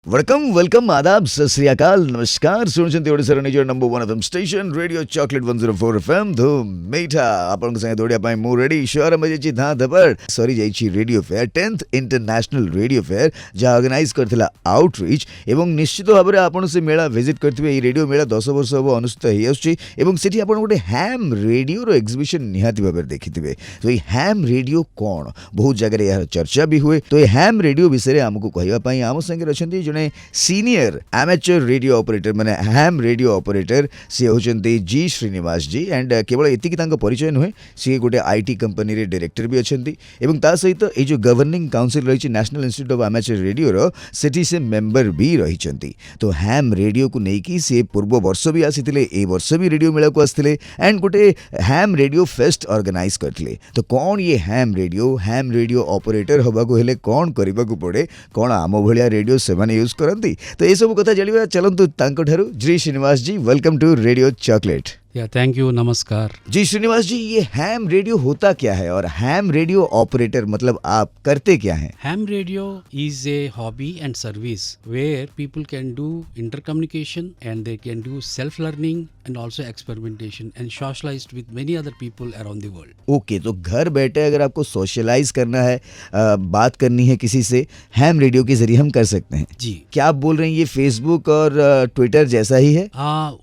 वणकम welcome आदाब सत श्री अकाल नमस्कार सुनुचंती ओडिसार निजर number 1 FM station radio chocolate 104 FM धूम मीठा आपन संगे दोडिया पाई मु रेडी शहर में जेची धां धपड़ सॉरी जेची radio fair 10th international radio fair जा ऑर्गेनाइज करथिला आउटरीच एवं निश्चित भाव में आपन से मेला विजिट करथिबे ई रेडियो मेला 10 वर्ष अब अनुष्ठित हेई आछी एवं सेठी आपन गोटे हैम रेडियो रो एग्जीबिशन निहाती भाव देखिथिबे। तो ई हैम रेडियो कोन बहुत जगह यार चर्चा भी हुए। तो ई हैम रेडियो विषय हमको कहवा पाई आम संगे रछंती जने सीनियर एमेचर रेडियो ऑपरेटर माने हैम रेडियो ऑपरेटर से होचंती जी श्रीनिवास जी एंड केवल एतिकी तांको परिचय नुहे सी गोटे आईटी कंपनी रे डायरेक्टर भी अछंती एवं ता सहित ए जो गवर्निंग काउंसिल रही national institute of amateur radio रो सेठी से मेंबर भी रहिचंती। तो हैम रेडियो को नेकी से पूर्व वर्ष भी आसीथिले ए वर्ष भी रेडियो मेला को आसीथिले एंड गोटे हैम रेडियो फेस्ट ऑर्गेनाइज करथिले। तो कौन ये हैम रेडियो ऑपरेटर हबा को हेले कौन करबा को पड़े कौन आम भलिया रेडियो से माने यूज करती तो ये सब कथा जानिबा चलंतु तांको ठारू जी Srinivas ji welcome to radio chocolate. Thank you नमस्कार जी श्रीनिवास जी ये हैम रेडियो होता क्या है और हैम रेडियो ऑपरेटर मतलब आप करते क्या हैं? Ham radio is a hobby and service where people can do intercommunication and they can do self-learning and also experimentation and socialize with many other people around the world. Okay तो घर बैठे अगर आपको सोशलाइज करना है बात करनी है किसी से हैम रेडियो के जरिए हम कर सकते हैं जी। क्या आप बोल रहे हैं ये फेसबुक और ट्विटर जैसा ही है?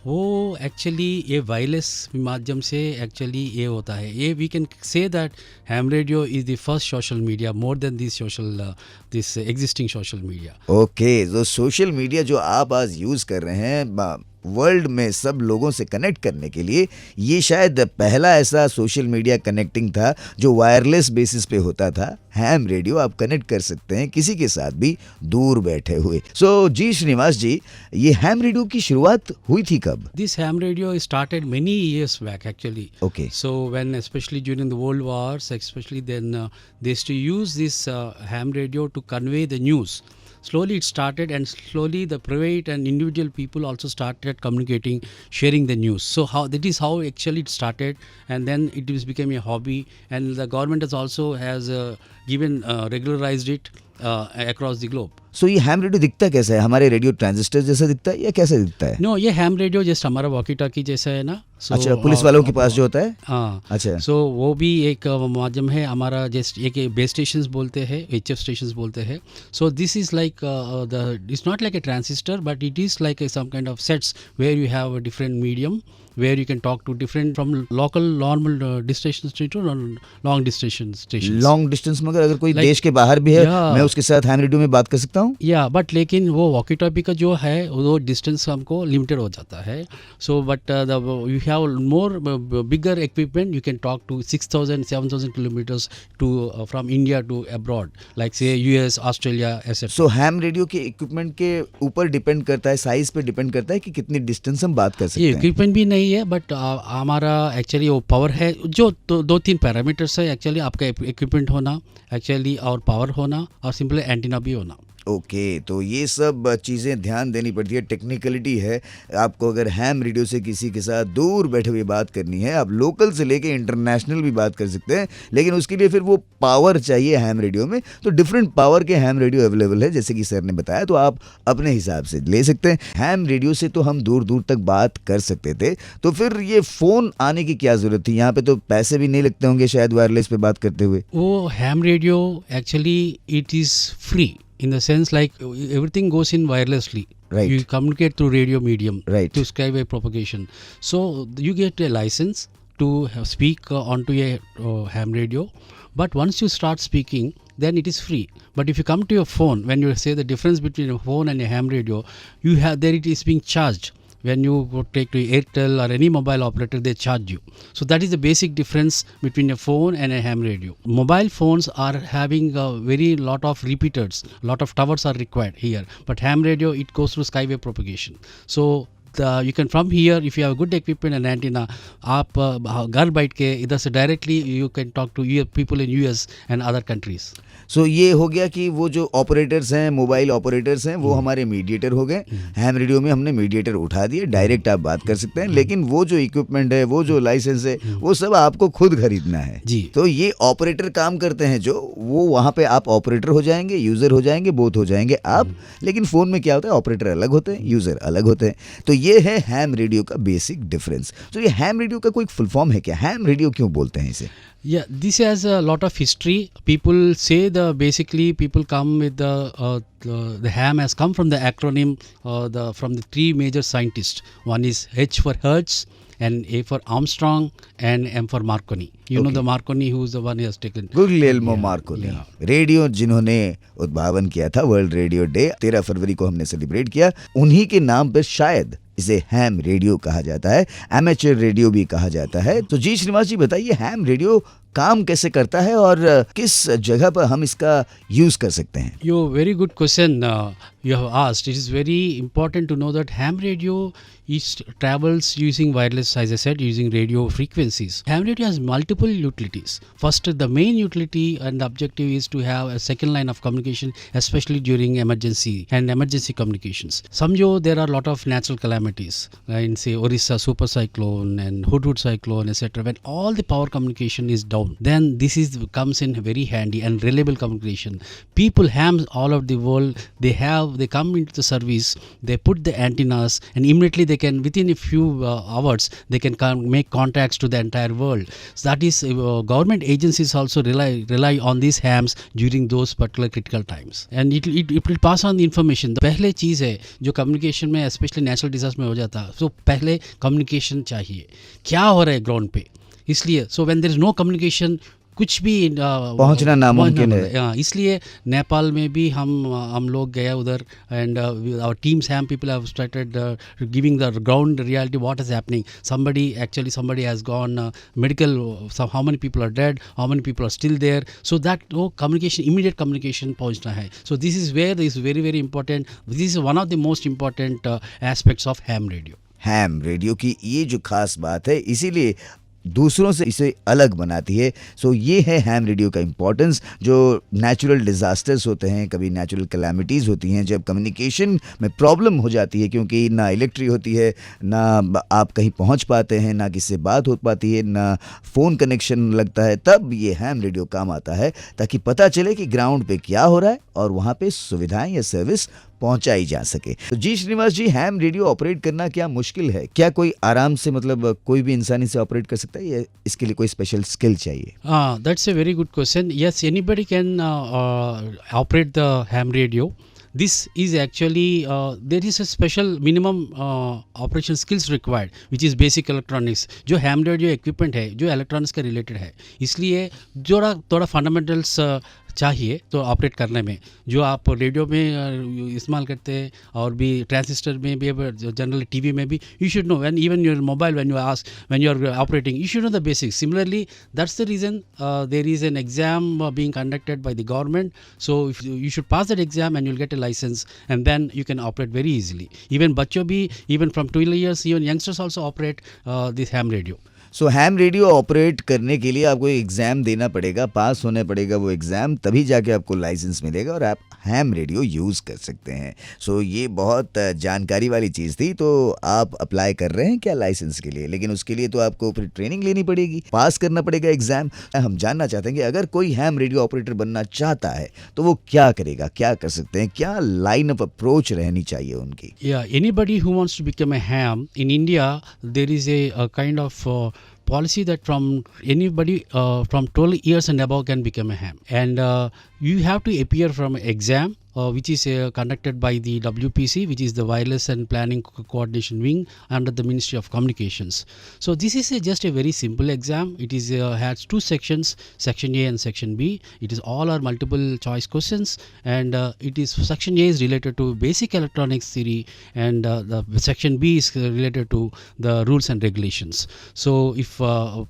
वो एक्चुअली ये वायरलेस माध्यम से एक्चुअली ये होता है। ये we can say that ham radio is the first social media more than this existing social media. Okay तो सोशल मीडिया जो आप आज यूज कर रहे हैं वर्ल्ड में सब लोगों से कनेक्ट करने के लिए ये शायद पहला ऐसा सोशल मीडिया कनेक्टिंग था जो वायरलेस बेसिस पे होता था। हैम रेडियो आप कनेक्ट कर सकते हैं किसी के साथ भी दूर बैठे हुए। सो जी श्रीनिवास जी ये हैम रेडियो की शुरुआत हुई थी कब? This ham radio started many years back actually. Okay So when especially during the world wars, especially then they used to use this ham radio to convey the news. Slowly it started and slowly the private and individual people also started communicating, sharing the news. So that is how actually it started and then it became a hobby and the government has given regularized it across the globe. सो ये ham radio दिखता कैसा है? हमारे radio transistor जैसा दिखता है या कैसा दिखता है? नो ये हैम रेडियो जस्ट हमारा वॉकी टॉकी जैसा है ना। अच्छा पुलिस वालों के पास जो होता है? हाँ अच्छा सो वो भी एक माध्यम है हमारा जस्ट एक बेस स्टेशंस बोलते हैं एचएफ स्टेशंस बोलते हैं। So this is like the it's not like a transistor but it is like some kind of sets where you have a different medium where you can talk to different from local normal distance to long distance stations. Long distance में अगर कोई देश के बाहर भी है मैं उसके साथ हैम रेडियो में बात कर सकता हूँ? या बट लेकिन वो वॉकी टॉकी का जो है वो डिस्टेंस हमको लिमिटेड हो जाता है। So but you have more bigger equipment you can talk to 6,000 7,000 kilometres to from India to abroad like say US Australia ऐसे। सो हैम रेडियो के इक्विपमेंट के ऊपर डिपेंड करता है साइज पे डिपेंड करता है कि कितनी डिस्टेंस हम बात कर सकते हैं? इक्विपमेंट भी नहीं है बट हमारा एक्चुअली वो पावर है जो दो तीन पैरामीटर्स है एक्चुअली आपका इक्विपमेंट होना एक्चुअली और पावर होना और सिंपली एंटीना भी होना। ओके तो ये सब चीज़ें ध्यान देनी पड़ती है टेक्निकलिटी है। आपको अगर हैम रेडियो से किसी के साथ दूर बैठे हुए बात करनी है आप लोकल से लेके इंटरनेशनल भी बात कर सकते हैं लेकिन उसके लिए फिर वो पावर चाहिए हैम रेडियो में। तो डिफरेंट पावर के हैम रेडियो अवेलेबल है जैसे कि सर ने बताया तो आप अपने हिसाब से ले सकते हैं। हैम रेडियो से तो हम दूर दूर तक बात कर सकते थे तो फिर ये फ़ोन आने की क्या ज़रूरत थी? यहाँ पे तो पैसे भी नहीं लगते होंगे शायद वायरलेस पे बात करते हुए। वो ham radio actually it is free in the sense like everything goes in wirelessly. Right. You communicate through radio medium right. to skywave propagation. So you get a license to speak onto a ham radio. But once you start speaking, then it is free. But if you come to your phone, when you say the difference between a phone and a ham radio, you have there it is being charged. When you go take to Airtel or any mobile operator, they charge you. So that is the basic difference between a phone and a ham radio. Mobile phones are having a very lot of repeaters, lot of towers are required here. But ham radio, it goes through skywave propagation. So you can from here, if you have a good equipment and antenna, आप घर बैठ के इधर से directly you can talk to people in US and other countries. सो ये हो गया कि वो जो ऑपरेटर्स हैं, मोबाइल ऑपरेटर्स हैं, वो हमारे मीडिएटर हो गए. हैम रेडियो में हमने मीडिएटर उठा दिए, डायरेक्ट आप बात कर सकते हैं, लेकिन वो जो इक्विपमेंट है, वो जो लाइसेंस है, वो सब आपको खुद खरीदना है जी. तो ये ऑपरेटर काम करते हैं, जो वो वहाँ पे आप ऑपरेटर हो जाएंगे, यूजर हो जाएंगे, बोथ हो जाएंगे आप. लेकिन फोन में क्या होता है, ऑपरेटर अलग होते हैं, यूजर अलग होते हैं. तो ये है हैम रेडियो का बेसिक डिफरेंस. तो ये हैम रेडियो का कोई फुल फॉर्म है क्या? हैम रेडियो क्यों बोलते हैं इसे? Yeah, this has a lot of history. People say basically people come with the ham has come from the acronym from the three major scientists. One is H for Hertz, and A for Armstrong, and M for Marconi. You know the Marconi, who's the one who has taken Guglielmo Marconi. Radio जिन्होंने उद्भावन किया था, world radio day 13 फरवरी को हमने celebrate किया, उन्हीं के नाम पर शायद इसे हैम रेडियो कहा जाता है, एमेचर रेडियो भी कहा जाता है. तो जी श्रीनिवास जी बताइए, हैम रेडियो काम कैसे करता है और किस जगह पर हम इसका यूज कर सकते हैं? Yo, very good question you have asked. It is very important to know that ham radio travels using wireless, as I said, using radio frequencies. Ham radio has multiple utilities. First, the main utility and the objective is to have a second line of communication, especially during emergency communications. Samjho, there are a lot of natural calamities in say Orissa super cyclone and Hudhud cyclone, etc. When all the power communication is down, then this comes in very handy and reliable communication. People, hams all over the world, they come into the service, they put the antennas, and immediately they can, within a few hours, they can make contacts to the entire world. So that is government agencies also rely on these hams during those particular critical times, and it will pass on the information. The पहले चीज़ है जो communication में, specially natural disaster में हो जाता है, तो पहले कम्युनिकेशन चाहिए, क्या हो रहा है ग्राउंड पे. इसलिए so when there is no communication, कुछ भी पहुंचना नामुमकिन है. इसलिए नेपाल में भी हम लोग गए उधर, and our teams ham people have started giving the ground reality, what is happening. somebody has gone medical, how many people are dead, how many people are still there, so that communication, immediate communication पहुंचना है. So this is where this is very very important. This is one of the most important aspects of ham radio. Ham radio की ये जो खास बात है, इसीलिए दूसरों से इसे अलग बनाती है. सो ये है हैम रेडियो का इम्पोर्टेंस. जो नेचुरल डिजास्टर्स होते हैं, कभी नेचुरल कैलामिटीज़ होती हैं, जब कम्युनिकेशन में प्रॉब्लम हो जाती है, क्योंकि ना इलेक्ट्रिक होती है, ना आप कहीं पहुंच पाते हैं, ना किसी से बात हो पाती है, ना फ़ोन कनेक्शन लगता है, तब ये हैम रेडियो काम आता है, ताकि पता चले कि ग्राउंड पे क्या हो रहा है और वहाँ पे सुविधाएं या सर्विस पहुंचाई जा सके. तो जी श्रीनिवास जी, हैम रेडियो ऑपरेट करना क्या मुश्किल है? क्या कोई आराम से, मतलब कोई भी इंसान इसे ऑपरेट कर सकता है, या इसके लिए कोई स्पेशल स्किल चाहिए? That's a very good question. Yes, anybody can operate the ham radio. This is actually there is a special minimum operation skills required, which is basic electronics. जो ham radio equipment है, जो electronics के related है, इसलिए थोड़ा fundamentals चाहिए तो operate करने में. जो आप रेडियो में इस्तेमाल करते हैं और भी ट्रांजिस्टर में भी, जनरली टीवी में भी, you should know, and even your mobile when you are operating, you should know the basics. Similarly that's the reason there is an exam being conducted by the government. So you should pass that exam and you will get a licence, and then you can operate very easily. Even बच्चों भी, even from 12 years, even youngsters also operate this ham radio. So ham radio operate करने के लिए आपको exam देना पड़ेगा, पास होना पड़ेगा वो एग्ज़ाम, तभी जाके आपको लाइसेंस मिलेगा और आप हैम रेडियो यूज़ कर सकते हैं. सो ये बहुत जानकारी वाली चीज़ थी. तो आप अप्लाई कर रहे हैं क्या लाइसेंस के लिए? लेकिन उसके लिए तो आपको फिर ट्रेनिंग लेनी पड़ेगी, पास करना पड़ेगा एग्ज़ाम. हम जानना चाहते हैं कि अगर कोई हैम रेडियो ऑपरेटर बनना चाहता है तो वो क्या करेगा, क्या कर सकते हैं, क्या लाइन ऑफ अप्रोच रहनी चाहिए उनकी? Anybody who wants to become a ham in India, there is a kind of policy that from anybody from 12 years and above can become a ham, and you have to appear from an exam which is conducted by the WPC, which is the Wireless and Planning Coordination Wing under the Ministry of Communications. So this is just a very simple exam. It is has two sections, section A and section B. It is all are multiple choice questions, and it is section A is related to basic electronics theory, and the section B is related to the rules and regulations. So if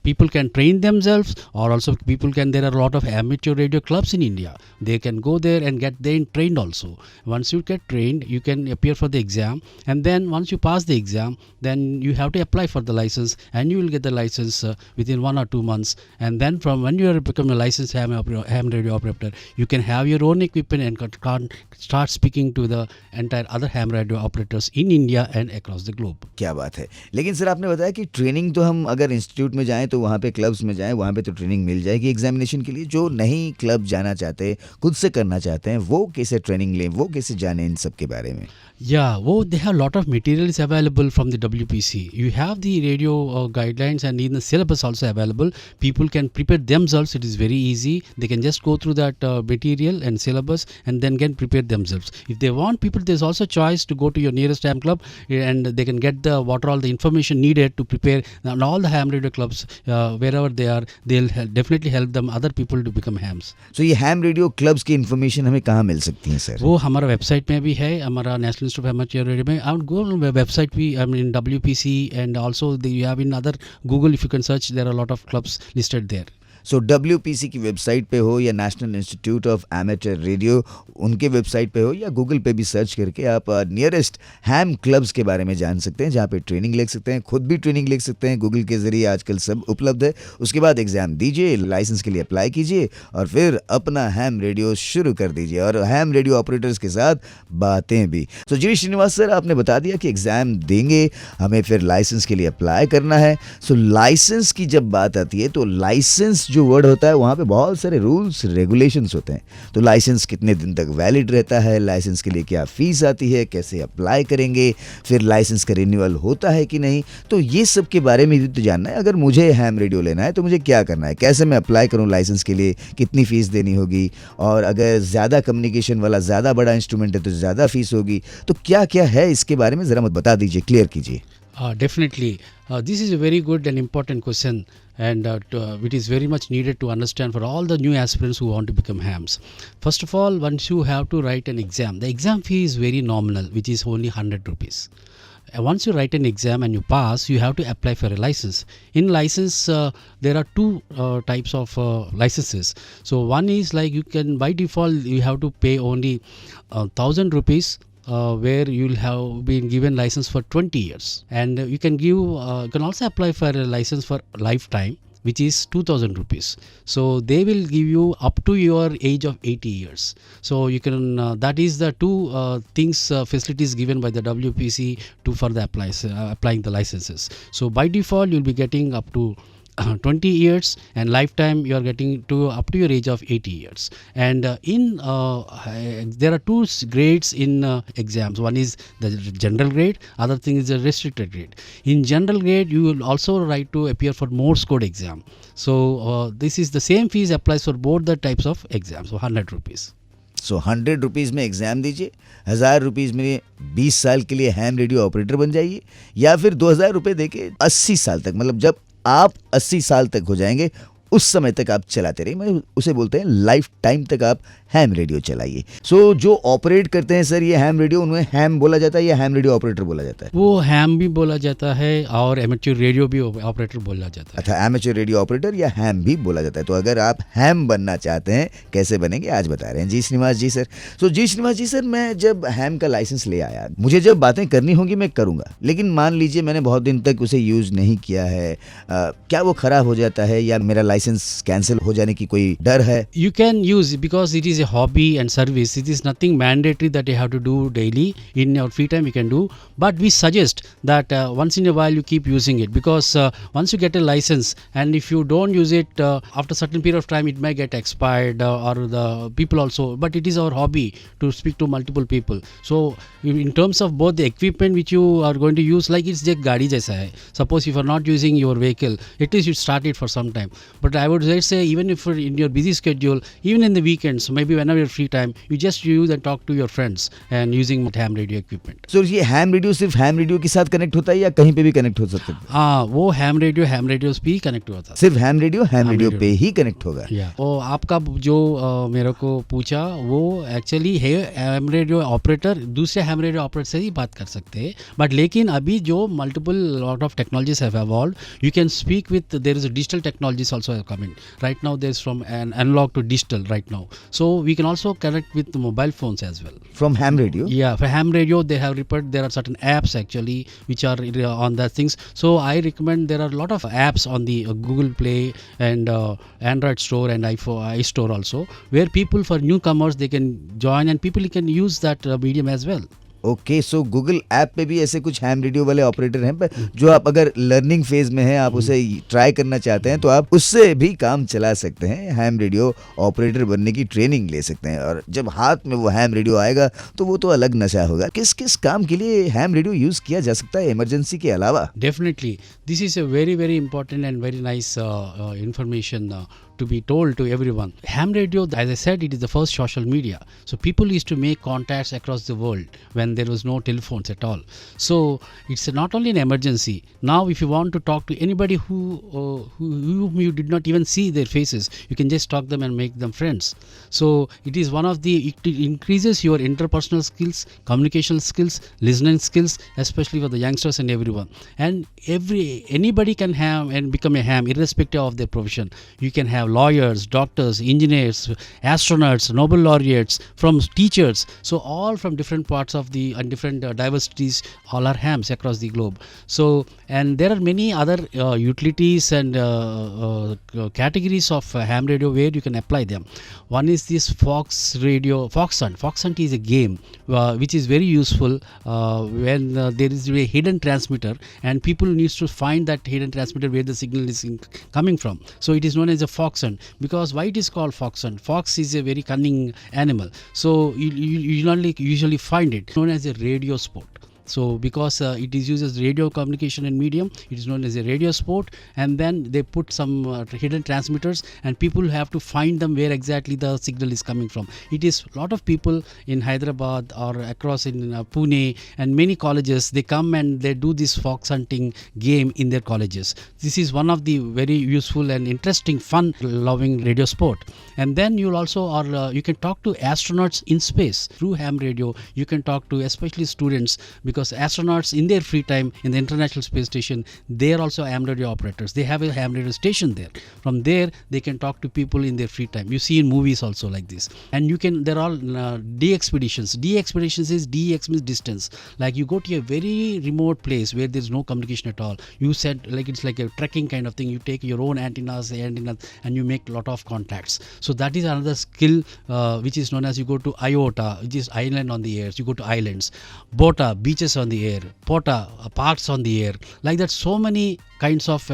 people can train themselves, or also people can, there are a lot of amateur radio clubs in India. They can go there and get train trained also. Once you get trained, you can appear for the exam, and then once you pass the exam, then you have to apply for the license, and you will get the license within 1 or 2 months. And then from when you are become a licensed ham radio operator, you can have your own equipment and can start speaking to the entire other ham radio operators in India and across the globe. क्या बात है। लेकिन sir आपने बताया कि training तो हम अगर इंस्टीट्यूट में जाएं तो वहाँ पे क्लब्स में जाएं, वहाँ पे तो ट्रेनिंग मिल जाएगी एग्जामिनेशन के लिए। जो नहीं क्लब जाना चाहते, खुद से करना चाहते हैं, वो कैसे ट्रेनिंग लें, वो कैसे जानें इन सब के बारे में? Yeah, they have a lot of materials available from the WPC. You have the radio guidelines and in the syllabus also available. People can prepare themselves. It is very easy. They can just go through that material and syllabus and then can prepare themselves. If they want people, there's also choice to go to your nearest ham club and they can get what all the information needed to prepare. And all the ham radio clubs, wherever they are, they'll definitely help them other people to become hams. So ये ham radio clubs की information हमें कहाँ मिल सकती है sir? वो हमारा website में भी है, हमारा national institute of amateur radio में. I would go on the website we in WPC and also you have in other Google, if you can search, there are a lot of clubs listed there. So WPC की website पे हो या national institute of amateur radio उनके website पे हो या Google पे भी सर्च करके आप नियरेस्ट हैम क्लब्स के बारे में जान सकते हैं, जहाँ पे ट्रेनिंग ले सकते हैं, खुद भी ट्रेनिंग ले सकते हैं. गूगल के ज़रिए आजकल सब उपलब्ध है. उसके बाद एग्ज़ाम दीजिए, लाइसेंस के लिए अप्लाई कीजिए और फिर अपना हैम रेडियो शुरू कर दीजिए और हैम रेडियो ऑपरेटर्स के साथ बातें भी. तो जी श्रीनिवास सर, आपने बता दिया कि एग्ज़ाम देंगे, हमें फिर लाइसेंस के लिए अप्लाई करना है. सो लाइसेंस की जब बात आती है तो लाइसेंस जो वर्ड होता है वहाँ पे बहुत सारे रूल्स रेगुलेशंस होते हैं. तो लाइसेंस कितने दिन तक वैलिड रहता है, लाइसेंस के लिए क्या फ़ीस आती है, कैसे अप्लाई करेंगे, फिर लाइसेंस का रिन्यूअल होता है कि नहीं, तो ये सब के बारे में भी तो जानना है. अगर मुझे हैम रेडियो लेना है तो मुझे क्या करना है, कैसे मैं अप्लाई करूँ लाइसेंस के लिए, कितनी फ़ीस देनी होगी, और अगर ज़्यादा कम्युनिकेशन वाला ज़्यादा बड़ा इंस्ट्रूमेंट है तो ज़्यादा फ़ीस होगी. तो क्या क्या है इसके बारे में ज़रा मत बता दीजिए, क्लियर कीजिए. Definitely. This is a very good and important question, and it is very much needed to understand for all the new aspirants who want to become hams. First of all, once you have to write an exam, the exam fee is very nominal, which is only 100 rupees. Once you write an exam and you pass, you have to apply for a license. In license, there are two types of licenses. So one is like you can, by default, you have to pay only 1,000 rupees. Where you'll have been given license for 20 years, and you can also apply for a license for lifetime, which is 2,000 rupees. So they will give you up to your age of 80 years. So you can that is the two facilities given by the WPC for the applying the licenses. So by default you'll be getting up to 20 years, and lifetime you are getting up to your age of 80 years. And there are two grades in exams. One is the general grade, other thing is the restricted grade. In general grade you will also right to appear for Morse code exam. So this is the same fees applies for both the types of exams. So 100 rupees. So 100 rupees में exam दीजिए, 1000 rupees में 20 साल के लिए ham radio operator बन जाइए, या फिर 2000 रुपये देके 80 साल तक, मतलब जब आप 80 साल तक हो जाएंगे उस समय तक आप चलाते रहिए. मैं उसे बोलते हैं लाइफ टाइम तक आप हैम रेडियो चलाइए. सो जो ऑपरेट करते हैं सर ये हैम रेडियो, उन्हें हैम बोला जाता है या हैम रेडियो ऑपरेटर बोला जाता है? वो हैम भी बोला जाता है और एमेच्योर रेडियो भी ऑपरेटर बोला जाता है. अच्छा, एमेच्योर रेडियो ऑपरेटर या हैम भी बोला जाता है. तो अगर आप हैम बनना चाहते हैं, कैसे बनेंगे आज बता रहे हैं जी श्रीनिवास जी सर. सो जी श्रीनिवास जी सर, मैं जब हैम का लाइसेंस ले आया, मुझे जब बातें करनी होंगी मैं करूँगा, लेकिन मान लीजिए मैंने बहुत दिन तक उसे यूज़ नहीं किया है, क्या वो ख़राब हो जाता है या मेरा लाइसेंस कैंसिल हो जाने की कोई डर है? You can use it because it is a hobby and service. It is nothing mandatory that you have to do daily. In your free time you can do, but we suggest that once in a while you keep using it, because once you get a license and if you don't use it after certain period of time it may get expired, or the people also, but it is our hobby to speak to multiple people. So in terms of both the equipment which you are going to use, like it's एक गाड़ी जैसा है. Suppose if you are not using your vehicle, at least you start it for some time. But I would say even if you're in your busy schedule, even in the weekends, maybe whenever you're free time, you just use and talk to your friends and using ham radio equipment. So ये ham radio सिर्फ ham radio के साथ connect होता है या कहीं पे भी कनेक्ट हो सकता है? हाँ, वो ham radio भी कनेक्ट होता है. सिर्फ ham radio पे ही कनेक्ट होगा? वो आपका जो मेरे को पूछा, वो एक्चुअली है ham radio ऑपरेटर दूसरे ham radio ऑपरेटर से ही बात कर सकते हैं. बट लेकिन अभी जो multiple lot of technologies have evolved, you can speak with, there is a digital technologies also come in. Right now there's from an analog to digital right now. So we can also connect with the mobile phones as well. From ham radio? Yeah, for ham radio they have reported there are certain apps actually which are on that things. So I recommend there are a lot of apps on the Google Play and Android store and iStore also, where people, for newcomers, they can join and people can use that medium as well. Okay, so Google app पे भी ऐसे कुछ ham radio वाले operator हैं पर जो आप अगर लर्निंग फेज में हैं, आप उसे ट्राई करना चाहते हैं तो आप उससे भी काम चला सकते हैं, हैम रेडियो ऑपरेटर बनने की ट्रेनिंग ले सकते हैं। और जब हाथ में वो हैम रेडियो आएगा तो वो तो अलग नशा होगा। किस किस काम के लिए हैम रेडियो यूज किया जा सकता है इमरजेंसी के अलावा? Definitely, this is a very very important and very nice information to be told to everyone. Ham radio, as I said, it is the first social media. So people used to make contacts across the world when there was no telephones at all. So it's not only an emergency. Now if you want to talk to anybody whom you did not even see their faces, you can just talk them and make them friends. So it is one of the, it increases your interpersonal skills, communication skills, listening skills, especially for the youngsters and everyone. And anybody can have and become a ham irrespective of their profession. You can have lawyers, doctors, engineers, astronauts, Nobel laureates, from teachers. So all from different parts of the and different diversities, all are hams across the globe. So and there are many other utilities and categories of ham radio where you can apply them. One is this Fox radio, Fox Hunt. Fox Hunt is a game which is very useful when there is a hidden transmitter and people needs to find that hidden transmitter where the signal is coming from. So it is known as a Fox Hunt. Because why it is called Fox Hunt? Fox is a very cunning animal. So you usually find it known as a radio sport. So because it is used as radio communication and medium, it is known as a radio sport, and then they put some hidden transmitters and people have to find them where exactly the signal is coming from. It is a lot of people in Hyderabad or across in Pune and many colleges, they come and they do this fox hunting game in their colleges. This is one of the very useful and interesting, fun loving radio sport. And then you'll also you can talk to astronauts in space through ham radio. You can talk to especially students, because astronauts in their free time in the International Space Station, they are also ham radio operators. They have a ham radio station there. From there they can talk to people in their free time. You see in movies also like this. And you can, there are D expeditions. D expeditions is DX means distance. Like you go to a very remote place where there is no communication at all. You said like it's like a trekking kind of thing. You take your own antennas and you make a lot of contacts. So that is another skill which is known as, you go to IOTA, which is island on the air. You go to islands. BOTA, beaches on the air. POTA, parks on the air. Like that, so many kinds of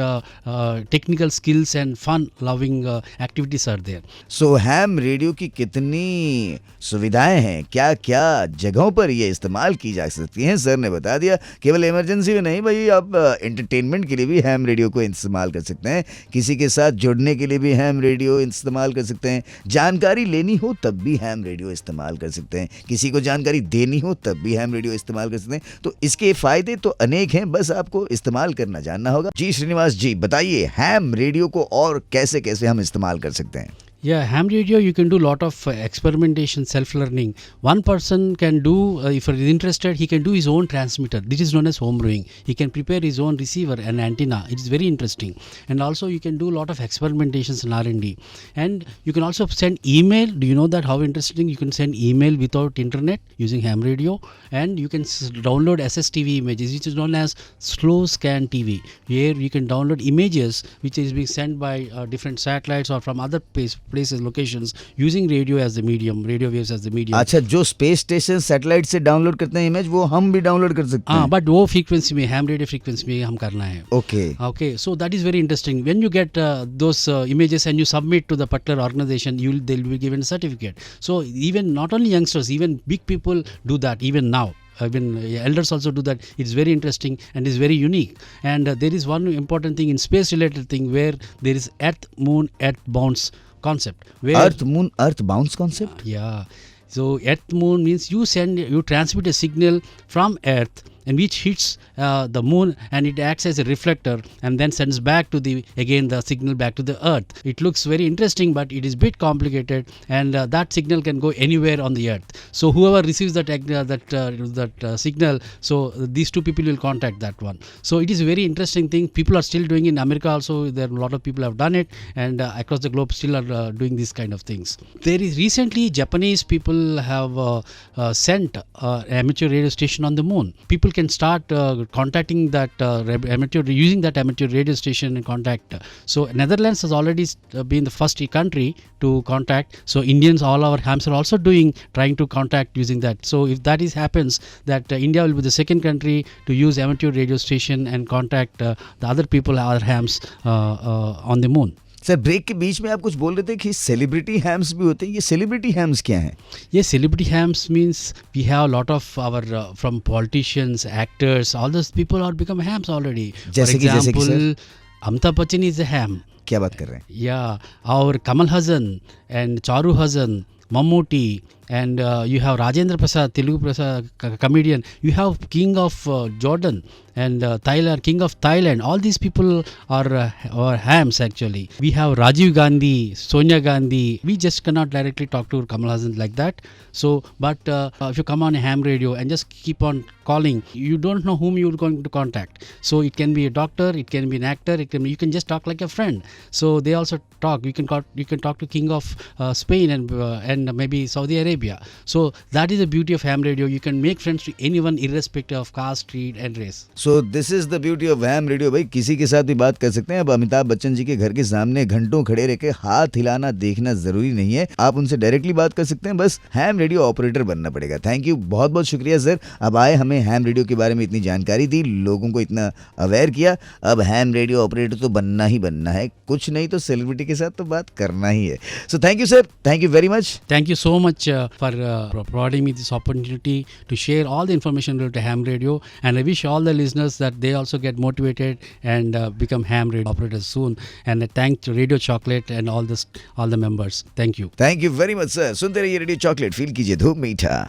technical skills and fun loving activities are there. So ham radio की कितनी सुविधाएं हैं, क्या क्या जगहों पर ये इस्तेमाल की जा सकती हैं? सर ने बता दिया, केवल इमरजेंसी में नहीं भाई, आप एंटरटेनमेंट के लिए भी हैम रेडियो को इस्तेमाल कर सकते हैं, किसी के साथ जुड़ने के लिए भी हैम रेडियो इस्तेमाल कर सकते हैं, जानकारी लेनी हो तब भी हैम रेडियो इस्तेमाल कर सकते हैं, किसी को जानकारी देनी हो तब भी हैम रेडियो इस्तेमाल कर सकते हैं। तो इसके फायदे तो अनेक हैं, बस आपको इस्तेमाल करना जानना होगा। जी श्रीनिवास जी, बताइए हैम रेडियो को और कैसे कैसे हम इस्तेमाल कर सकते हैं? Yeah, ham radio, you can do lot of experimentation, self-learning. One person can do, if he is interested, he can do his own transmitter. This is known as home brewing. He can prepare his own receiver and antenna. It is very interesting. And also you can do a lot of experimentations in R&D. And you can also send email. Do you know that how interesting? You can send email without internet using ham radio. And you can download SSTV images, which is known as slow scan TV. Here you can download images which is being sent by different satellites or from other places, locations, using radio as the medium, radio waves as the medium. अच्छा, जो space station satellite से download करते हैं image, वो हम भी download कर सकते हैं? बट वो फ्रीक्वेंसी में, ham radio frequency में हम करना है. Okay, so that is very interesting. When you get those images and you submit to the particular organization, they'll be given a certificate. So even not only youngsters, even big people do that even now. Even elders also do that. It's very interesting and is very unique. And there is one important thing in space related thing where there is earth moon earth bounce concept. Where earth moon earth bounce concept? Yeah. So earth moon means you transmit a signal from earth and which hits the moon, and it acts as a reflector and then sends back to the signal back to the earth. It looks very interesting, but it is bit complicated, and that signal can go anywhere on the earth. So whoever receives that signal, so these two people will contact that one. So it is a very interesting thing. People are still doing in America also. There are a lot of people have done it, and across the globe still are doing these kind of things. There is recently Japanese people have sent amateur radio station on the moon. People can start contacting that using that amateur radio station and contact. So Netherlands has already been the first country to contact. So Indians, all our hams are also trying to contact using that. So if that happens, that India will be the second country to use amateur radio station and contact the other people, our hams on the moon. Sir, break के बीच में आप कुछ बोल रहे थे कि celebrity hams भी होते हैं. ये सेलिब्रिटी हैम्स क्या हैं? Yes, celebrity hams means we have a lot of our from politicians, actors, all those people are become hams already. जैसे For कि example, Amitabh Bachchan is a ham. क्या बात कर रहे हैं? Yeah, our Kamal Hassan and Charu Hassan, Mammootty, and you have Rajendra Prasad, Telugu Prasad, comedian. You have King of Jordan and Thailand, King of Thailand. All these people are hams actually. We have Rajiv Gandhi, Sonia Gandhi. We just cannot directly talk to Kamal Hassan like that. So, but if you come on a ham radio and just keep on calling, you don't know whom you're going to contact. So it can be a doctor, it can be an actor, you can just talk like a friend. So they also talk. You can talk to King of Spain and maybe Saudi Arabia. So that is the beauty of ham radio. You can make friends to anyone irrespective of caste, creed and race. So this is the beauty of ham radio. भाई किसी के साथ भी बात कर सकते हैं. अब अमिताभ बच्चन जी के घर के सामने घंटों खड़े रह के हाथ हिलाना देखना जरूरी नहीं है. आप उनसे डायरेक्टली बात कर सकते हैं. बस हैम रेडियो ऑपरेटर बनना पड़ेगा. थैंक यू, बहुत बहुत शुक्रिया सर. अब आए, हमें हैम रेडियो के बारे में इतनी जानकारी दी, लोगों को इतना अवेयर किया. अब हैम रेडियो ऑपरेटर तो बनना ही बनना है. कुछ नहीं तो सेलिब्रिटी के साथ तो बात करना ही है. So thank you sir, thank you very much. Thank you so much for providing me this opportunity to share all the information related to ham radio, and I wish all the listeners that they also get motivated and become ham radio operators soon. And I thank Radio Choklate and all the members. Thank you. Thank you very much sir. सुनते रहिए radio chocolate, feel कीजिए धूम मीठा.